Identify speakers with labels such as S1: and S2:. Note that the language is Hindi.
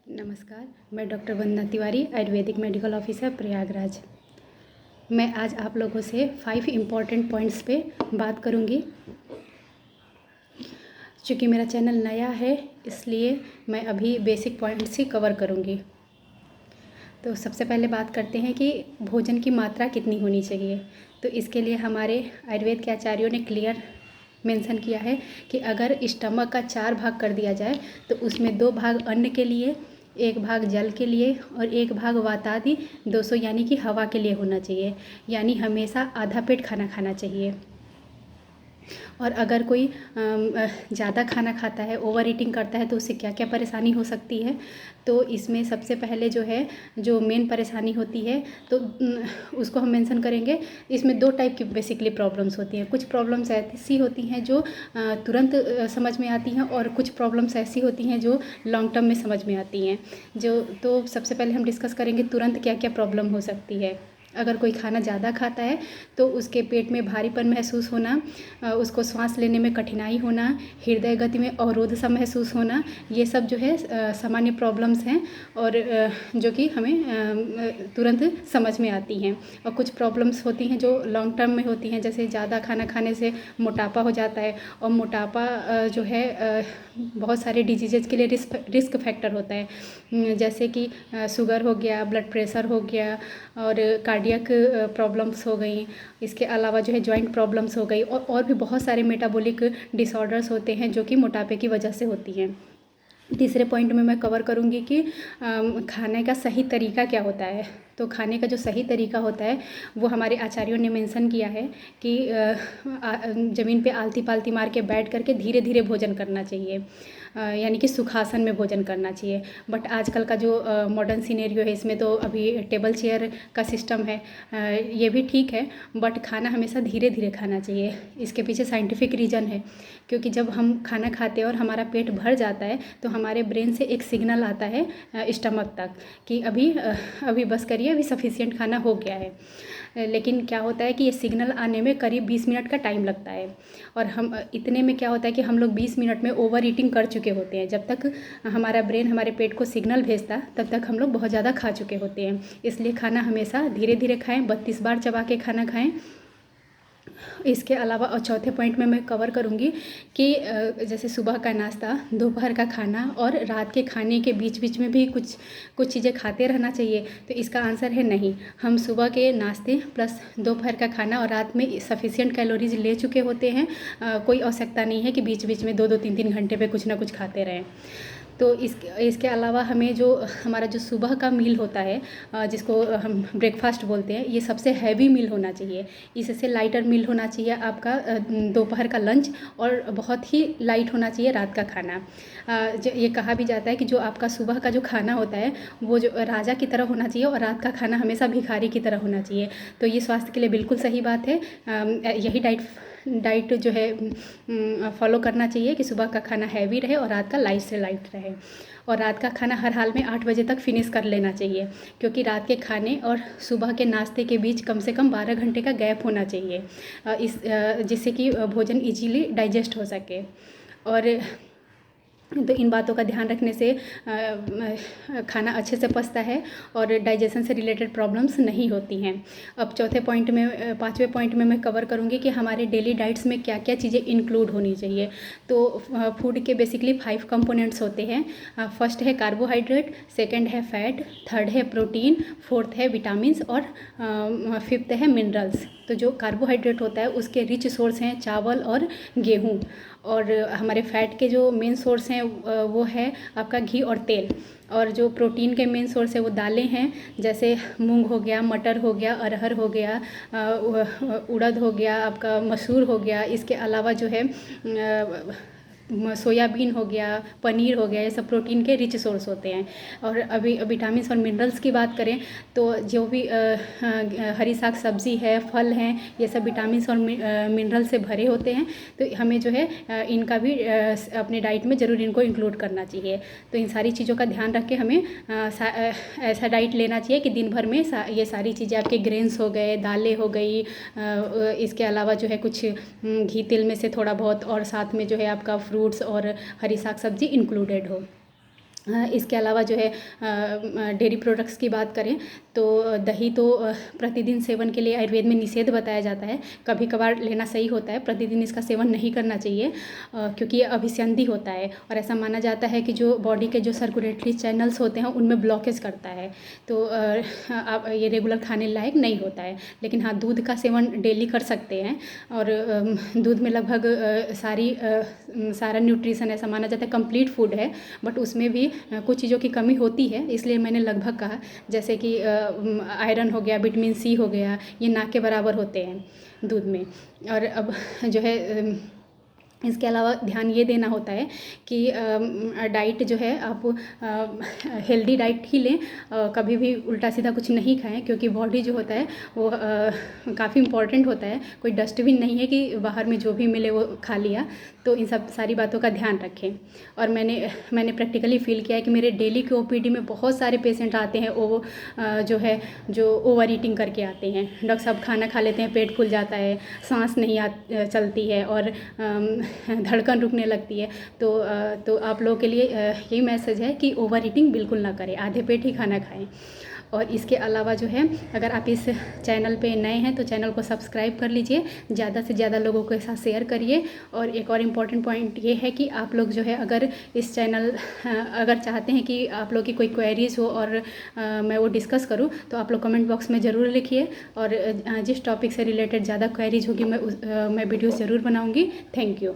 S1: नमस्कार, मैं डॉक्टर वंदना तिवारी, आयुर्वेदिक मेडिकल ऑफिसर प्रयागराज। मैं आज आप लोगों से 5 इम्पॉर्टेंट पॉइंट्स पे बात करूँगी। चूँकि मेरा चैनल नया है इसलिए मैं अभी बेसिक पॉइंट्स ही कवर करूँगी। तो सबसे पहले बात करते हैं कि भोजन की मात्रा कितनी होनी चाहिए। तो इसके लिए हमारे आयुर्वेद के आचार्यों ने क्लियर मेंशन किया है कि अगर स्टमक का 4 भाग कर दिया जाए तो उसमें 2 भाग अन्न के लिए, 1 भाग जल के लिए और 1 भाग वातादि 200 यानी कि हवा के लिए होना चाहिए। यानी हमेशा आधा पेट खाना खाना चाहिए। और अगर कोई ज़्यादा खाना खाता है, ओवर ईटिंग करता है तो उससे क्या क्या परेशानी हो सकती है। तो इसमें सबसे पहले जो मेन परेशानी होती है तो उसको हम मेंशन करेंगे। इसमें 2 टाइप की बेसिकली प्रॉब्लम्स होती हैं। कुछ प्रॉब्लम्स ऐसी होती हैं जो तुरंत समझ में आती हैं और कुछ प्रॉब्लम्स ऐसी होती हैं जो लॉन्ग टर्म में समझ में आती हैं। तो सबसे पहले हम डिस्कस करेंगे तुरंत क्या क्या प्रॉब्लम हो सकती है। अगर कोई खाना ज़्यादा खाता है तो उसके पेट में भारीपन महसूस होना, उसको सांस लेने में कठिनाई होना, हृदय गति में अवरोध सा महसूस होना, ये सब जो है सामान्य प्रॉब्लम्स हैं और जो कि हमें तुरंत समझ में आती हैं। और कुछ प्रॉब्लम्स होती हैं जो लॉन्ग टर्म में होती हैं, जैसे ज़्यादा खाना खाने से मोटापा हो जाता है। और मोटापा जो है बहुत सारे डिजीज़ के लिए रिस्क फैक्टर होता है, जैसे कि शुगर हो गया, ब्लड प्रेशर हो गया और कार्डियक प्रॉब्लम्स हो गई। इसके अलावा जो है जॉइंट प्रॉब्लम्स हो गई और भी बहुत सारे मेटाबॉलिक डिसऑर्डर्स होते हैं जो कि मोटापे की वजह से होती हैं। तीसरे पॉइंट में मैं कवर करूँगी कि खाने का सही तरीका क्या होता है। तो खाने का जो सही तरीका होता है वो हमारे आचार्यों ने मेंशन किया है कि ज़मीन पे आलती पालती मार के बैठ करके धीरे धीरे भोजन करना चाहिए, यानी कि सुखासन में भोजन करना चाहिए। बट आजकल का जो मॉडर्न सिनेरियो है इसमें तो अभी टेबल चेयर का सिस्टम है, ये भी ठीक है बट खाना हमेशा धीरे धीरे खाना चाहिए। इसके पीछे साइंटिफिक रीज़न है, क्योंकि जब हम खाना खाते हैं और हमारा पेट भर जाता है तो हमारे ब्रेन से एक सिग्नल आता है स्टमक तक कि अभी बस करिए, अभी सफिशिएंट खाना हो गया है। लेकिन क्या होता है कि ये सिग्नल आने में करीब 20 मिनट का टाइम लगता है और हम इतने में क्या होता है कि हम लोग 20 मिनट में ओवर ईटिंग कर चुके होते हैं। जब तक हमारा ब्रेन हमारे पेट को सिग्नल भेजता तब तक हम लोग बहुत ज़्यादा खा चुके होते हैं। इसलिए खाना हमेशा धीरे धीरे खाएँ, 32 बार चबा के खाना खाएँ। इसके अलावा और चौथे पॉइंट में मैं कवर करूँगी कि जैसे सुबह का नाश्ता, दोपहर का खाना और रात के खाने के बीच बीच में भी कुछ चीज़ें खाते रहना चाहिए। तो इसका आंसर है नहीं। हम सुबह के नाश्ते प्लस दोपहर का खाना और रात में सफिशिएंट कैलोरीज ले चुके होते हैं। कोई आवश्यकता नहीं है कि बीच बीच में 2-2 3-3 घंटे पे कुछ ना कुछ खाते रहें। तो इसके अलावा हमें जो हमारा जो सुबह का मील होता है, जिसको हम ब्रेकफास्ट बोलते हैं, ये सबसे हैवी मील होना चाहिए। इससे लाइटर मील होना चाहिए आपका दोपहर का लंच और बहुत ही लाइट होना चाहिए रात का खाना। ये कहा भी जाता है कि जो आपका सुबह का जो खाना होता है वो जो राजा की तरह होना चाहिए और रात का खाना हमेशा भिखारी की तरह होना चाहिए। तो ये स्वास्थ्य के लिए बिल्कुल सही बात है। यही डाइट जो है फॉलो करना चाहिए कि सुबह का खाना हैवी रहे और रात का लाइट से लाइट रहे। और रात का खाना हर हाल में 8 बजे तक फिनिश कर लेना चाहिए, क्योंकि रात के खाने और सुबह के नाश्ते के बीच कम से कम 12 घंटे का गैप होना चाहिए, जिससे कि भोजन इजीली डाइजेस्ट हो सके। और तो इन बातों का ध्यान रखने से खाना अच्छे से पचता है और डाइजेशन से रिलेटेड प्रॉब्लम्स नहीं होती हैं। अब चौथे पॉइंट में, पाँचवें पॉइंट में मैं कवर करूँगी कि हमारे डेली डाइट्स में क्या क्या चीज़ें इंक्लूड होनी चाहिए। तो फूड के बेसिकली 5 कंपोनेंट्स होते हैं। फर्स्ट है कार्बोहाइड्रेट, सेकंड है फैट, थर्ड है प्रोटीन, फोर्थ है विटामिन्स और फिफ्थ है मिनरल्स। तो जो कार्बोहाइड्रेट होता है उसके रिच सोर्स हैं चावल और गेहूँ। और हमारे फैट के जो मेन सोर्स हैं वो है आपका घी और तेल। और जो प्रोटीन के मेन सोर्स है वो दालें हैं, जैसे मूंग हो गया, मटर हो गया, अरहर हो गया, उड़द हो गया, आपका मसूर हो गया। इसके अलावा जो है सोयाबीन हो गया, पनीर हो गया, ये सब प्रोटीन के रिच सोर्स होते हैं। और अभी विटामिन्स और मिनरल्स की बात करें तो जो भी हरी साग सब्ज़ी है, फल हैं, ये सब विटामिन्स और मिनरल से भरे होते हैं। तो हमें जो है इनका भी अपने डाइट में ज़रूर इनको इंक्लूड करना चाहिए। तो इन सारी चीज़ों का ध्यान रख के हमें ऐसा डाइट लेना चाहिए कि दिन भर में ये सारी चीज़ें आपके ग्रेन्स हो गए, दालें हो गई, इसके अलावा जो है कुछ घी तेल में से थोड़ा बहुत, और साथ में जो है आपका फ्रूट्स और हरी साग सब्जी इंक्लूडेड हो। इसके अलावा जो है डेयरी प्रोडक्ट्स की बात करें तो दही तो प्रतिदिन सेवन के लिए आयुर्वेद में निषेध बताया जाता है। कभी कभार लेना सही होता है, प्रतिदिन इसका सेवन नहीं करना चाहिए क्योंकि ये अभिसंधि होता है और ऐसा माना जाता है कि जो बॉडी के जो सर्कुलेटरी चैनल्स होते हैं उनमें ब्लॉकेज करता है, तो आप ये रेगुलर खाने लायक नहीं होता है। लेकिन हाँ, दूध का सेवन डेली कर सकते हैं और दूध में लगभग सारा न्यूट्रिशन ऐसा माना जाता है कंप्लीट फूड है, बट उसमें भी कुछ चीज़ों की कमी होती है, इसलिए मैंने लगभग कहा। जैसे कि आयरन हो गया, विटामिन सी हो गया, ये ना के बराबर होते हैं दूध में। और अब जो है इसके अलावा ध्यान ये देना होता है कि डाइट जो है आप हेल्दी डाइट ही लें, कभी भी उल्टा सीधा कुछ नहीं खाएं क्योंकि बॉडी जो होता है वो काफ़ी इम्पॉर्टेंट होता है। कोई डस्टबिन नहीं है कि बाहर में जो भी मिले वो खा लिया, तो इन सब सारी बातों का ध्यान रखें। और मैंने प्रैक्टिकली फ़ील किया है कि मेरे डेली के ओपीडी में बहुत सारे पेशेंट आते हैं वो जो ओवर ईटिंग करके आते हैं। डॉक्टर साहब खाना खा लेते हैं, पेट फूल जाता है, सांस नहीं चलती है और धड़कन रुकने लगती है। तो आप लोगों के लिए यही मैसेज है कि ओवर ईटिंग बिल्कुल ना करें, आधे पेट ही खाना खाएं। और इसके अलावा जो है अगर आप इस चैनल पे नए हैं तो चैनल को सब्सक्राइब कर लीजिए, ज़्यादा से ज़्यादा लोगों के साथ शेयर करिए। और एक और इम्पॉर्टेंट पॉइंट ये है कि आप लोग जो है अगर इस चैनल अगर चाहते हैं कि आप लोग की कोई क्वेरीज़ हो और मैं वो डिस्कस करूँ तो आप लोग कमेंट बॉक्स में ज़रूर लिखिए। और जिस टॉपिक से रिलेटेड ज़्यादा क्वेरीज होगी मैं वीडियोज़ ज़रूर बनाऊँगी। Thank you.